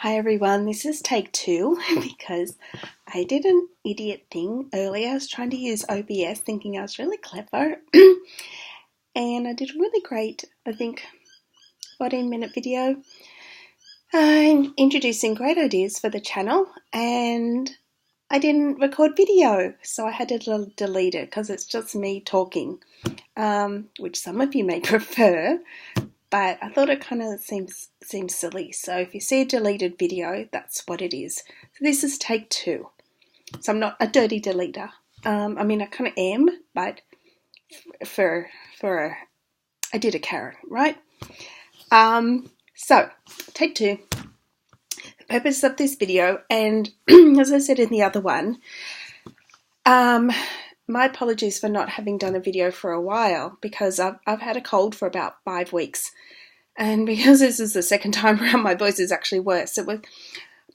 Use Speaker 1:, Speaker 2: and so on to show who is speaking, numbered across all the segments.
Speaker 1: Hi everyone, this is take two because I did an idiot thing earlier. I was trying to use OBS thinking I was really clever and I did really great, I think 14-minute video introducing great ideas for the channel, and I didn't record video, so I had to delete it because it's just me talking, which some of you may prefer. But I thought it kind of seems silly. So if you see a deleted video, that's what it is. So this is take two. So I'm not a dirty deleter. I mean, I kind of am, but I did a carrot, right? So take two. The purpose of this video, and as I said in the other one, my apologies for not having done a video for a while because I've had a cold for about 5 weeks. And because this is the second time around, my voice is actually worse.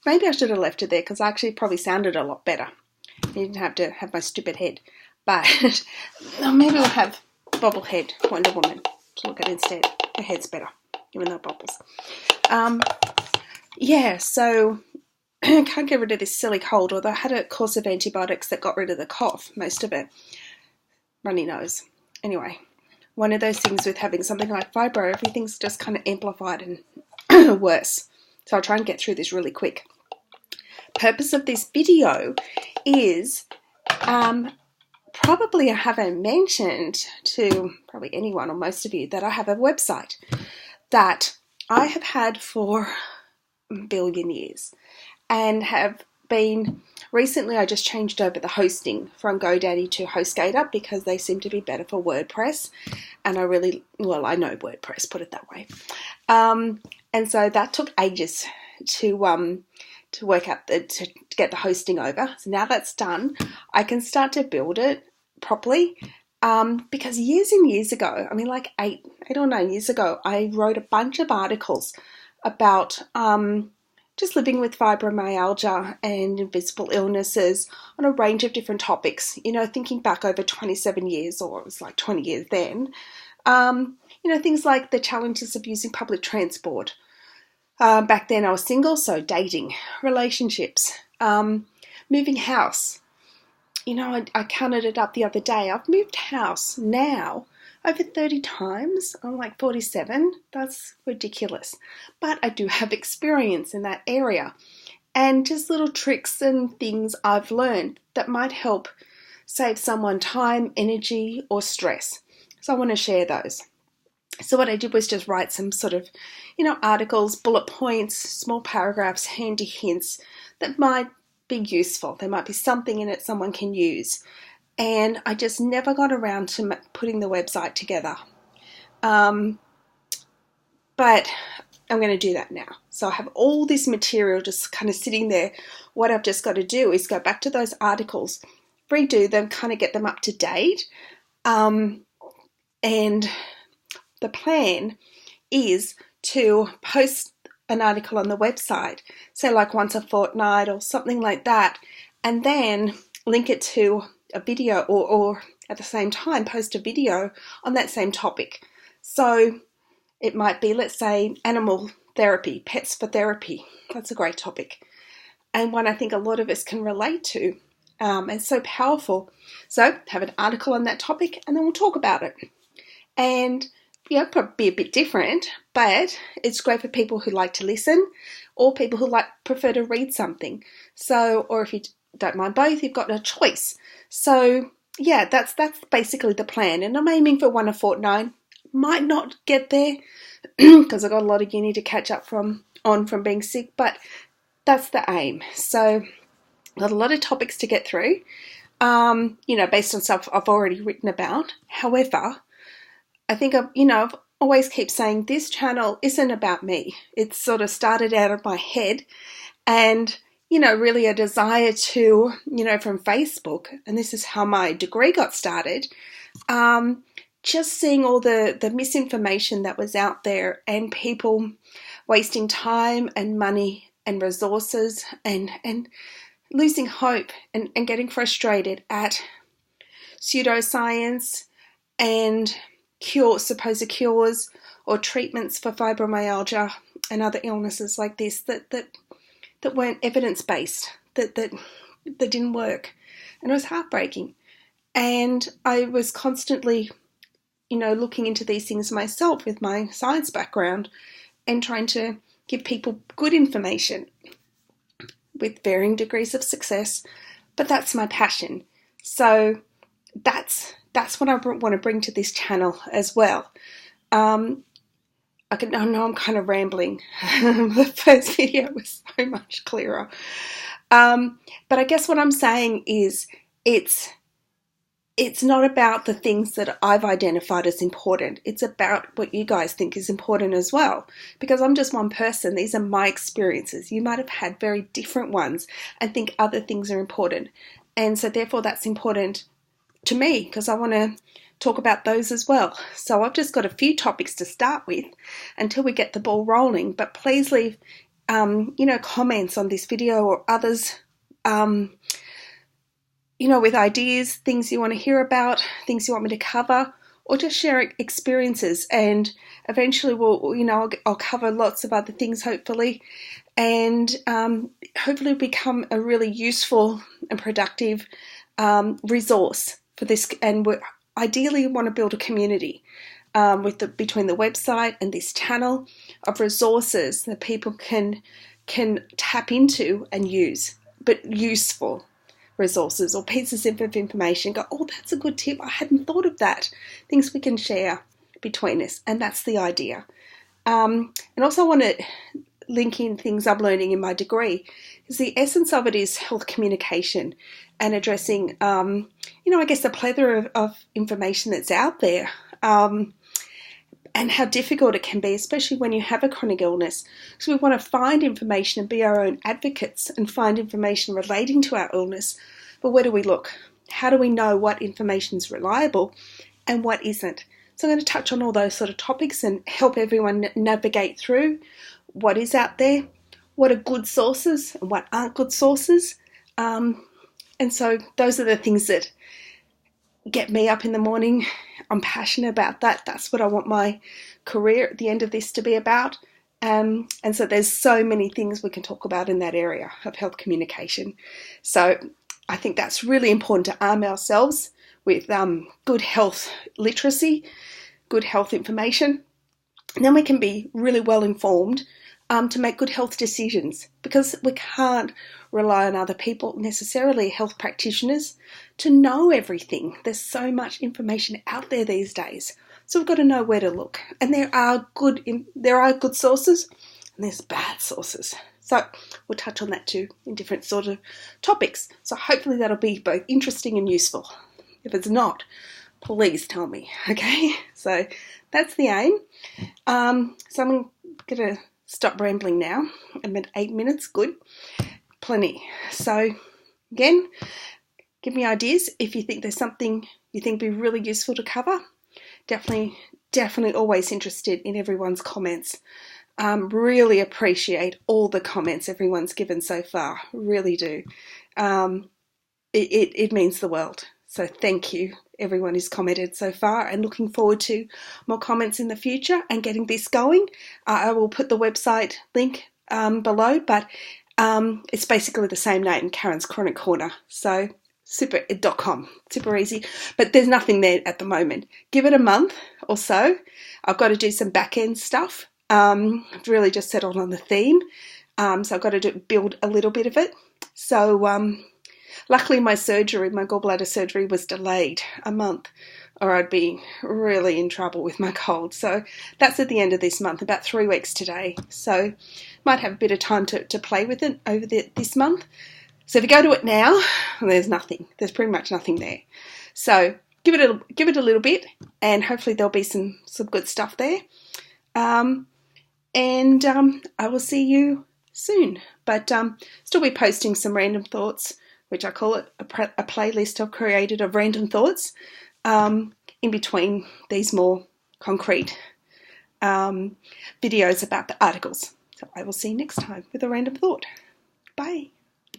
Speaker 1: Maybe I should have left it there because I actually probably sounded a lot better. I didn't have to have my stupid head. But maybe we'll have Bobblehead Wonder Woman to look at instead. Her head's better, even though it bobbles. So I can't get rid of this silly cold, although I had a course of antibiotics that got rid of the cough, most of it. Runny nose. Anyway, one of those things with having something like fibro, everything's just kind of amplified and worse. So I'll try and get through this really quick. Purpose of this video is, probably I haven't mentioned to probably anyone or most of you that I have a website that I have had for a billion years. And have been, recently I just changed over the hosting from GoDaddy to HostGator because they seem to be better for WordPress. And I know WordPress, put it that way. And so that took ages to work out, to get the hosting over. So now that's done, I can start to build it properly. Because years and years ago, I mean like eight or 9 years ago, I wrote a bunch of articles about just living with fibromyalgia and invisible illnesses on a range of different topics, thinking back over 27 years, or it was like 20 years then, things like the challenges of using public transport. Back then I was single, so dating, relationships, moving house. I counted it up the other day. I've moved house now over 30 times. I'm like 47. That's ridiculous. But I do have experience in that area and just little tricks and things I've learned that might help save someone time, energy, or stress. So I want to share those. So what I did was just write some sort of, articles, bullet points, small paragraphs, handy hints that might be useful. There might be something in it someone can use. And I just never got around to putting the website together. But I'm going to do that now. So I have all this material just kind of sitting there. What I've just got to do is go back to those articles, redo them, kind of get them up to date. And the plan is to post an article on the website, say like once a fortnight or something like that, and then link it to a video or at the same time post a video on that same topic. So it might be, let's say, animal therapy, pets for therapy. That's a great topic and one I think a lot of us can relate to. It's so powerful. So have an article on that topic and then we'll talk about it. And probably be a bit different, but it's great for people who like to listen or people who prefer to read something. So, or if you don't mind both, you've got a choice. So yeah, that's basically the plan. And I'm aiming for one a fortnight. Might not get there because I've got a lot of uni to catch up from being sick, but that's the aim. So I've got a lot of topics to get through, based on stuff I've already written about. However, I think I've always keep saying this channel isn't about me. It's sort of started out of my head and, really a desire to, from Facebook, and this is how my degree got started, just seeing all the misinformation that was out there and people wasting time and money and resources and losing hope and getting frustrated at pseudoscience and supposed cures or treatments for fibromyalgia and other illnesses like this that that weren't evidence-based, that didn't work. And it was heartbreaking. And I was constantly, looking into these things myself with my science background and trying to give people good information with varying degrees of success. But that's my passion. So that's what I want to bring to this channel as well. I know I'm kind of rambling. The first video was so much clearer. But I guess what I'm saying is it's not about the things that I've identified as important. It's about what you guys think is important as well. Because I'm just one person. These are my experiences. You might have had very different ones and think other things are important. And so therefore that's important to me because I want to talk about those as well. So I've just got a few topics to start with until we get the ball rolling. But please leave, comments on this video or others, with ideas, things you want to hear about, things you want me to cover, or just share experiences. And eventually I'll cover lots of other things, hopefully, and hopefully betome a really useful and productive resource for this. And we ideally want to build a community between the website and this channel of resources that people can tap into and use, but useful resources or pieces of information. Go, oh, that's a good tip. I hadn't thought of that. Things we can share between us, and that's the idea. And also I want to link in things I'm learning in my degree, because the essence of it is health communication and addressing, I guess the plethora of information that's out there, and how difficult it can be, especially when you have a chronic illness. So we want to find information and be our own advocates and find information relating to our illness. But where do we look? How do we know what information is reliable and what isn't? So I'm going to touch on all those sort of topics and help everyone navigate through what is out there, what are good sources and what aren't good sources. And so those are the things that get me up in the morning. I'm passionate about that. That's what I want my career at the end of this to be about. And so there's so many things we can talk about in that area of health communication. So I think that's really important to arm ourselves with good health literacy, good health information. And then we can be really well informed to make good health decisions, because we can't rely on other people, necessarily health practitioners, to know everything. There's so much information out there these days, so we've got to know where to look. And there are good sources, and there's bad sources. So we'll touch on that too in different sort of topics. So hopefully that'll be both interesting and useful. If it's not, please tell me. Okay, so that's the aim. So I'm gonna stop rambling now. I'm at 8 minutes. Good. Plenty. So again, give me ideas if you think there's something you think would be really useful to cover. Definitely always interested in everyone's comments. Really appreciate all the comments everyone's given so far. Really do. It means the world. So thank you, everyone who's commented so far, and looking forward to more comments in the future and getting this going. I will put the website link below, but it's basically the same name, Karen's Chronic Corner. So super.com, super easy, but there's nothing there at the moment. Give it a month or so. I've got to do some back end stuff. I've really just settled on the theme. So I've got to build a little bit of it. So luckily my gallbladder surgery was delayed a month, or I'd be really in trouble with my cold. So that's at the end of this month, about 3 weeks today. So might have a bit of time to play with it over this month. So if you go to it now, there's nothing. There's pretty much nothing there. So give it a little bit, and hopefully there'll be some good stuff there. And I will see you soon. But still be posting some random thoughts, which I call it a playlist I've created of random thoughts, in between these more concrete videos about the articles. So I will see you next time with a random thought. Bye.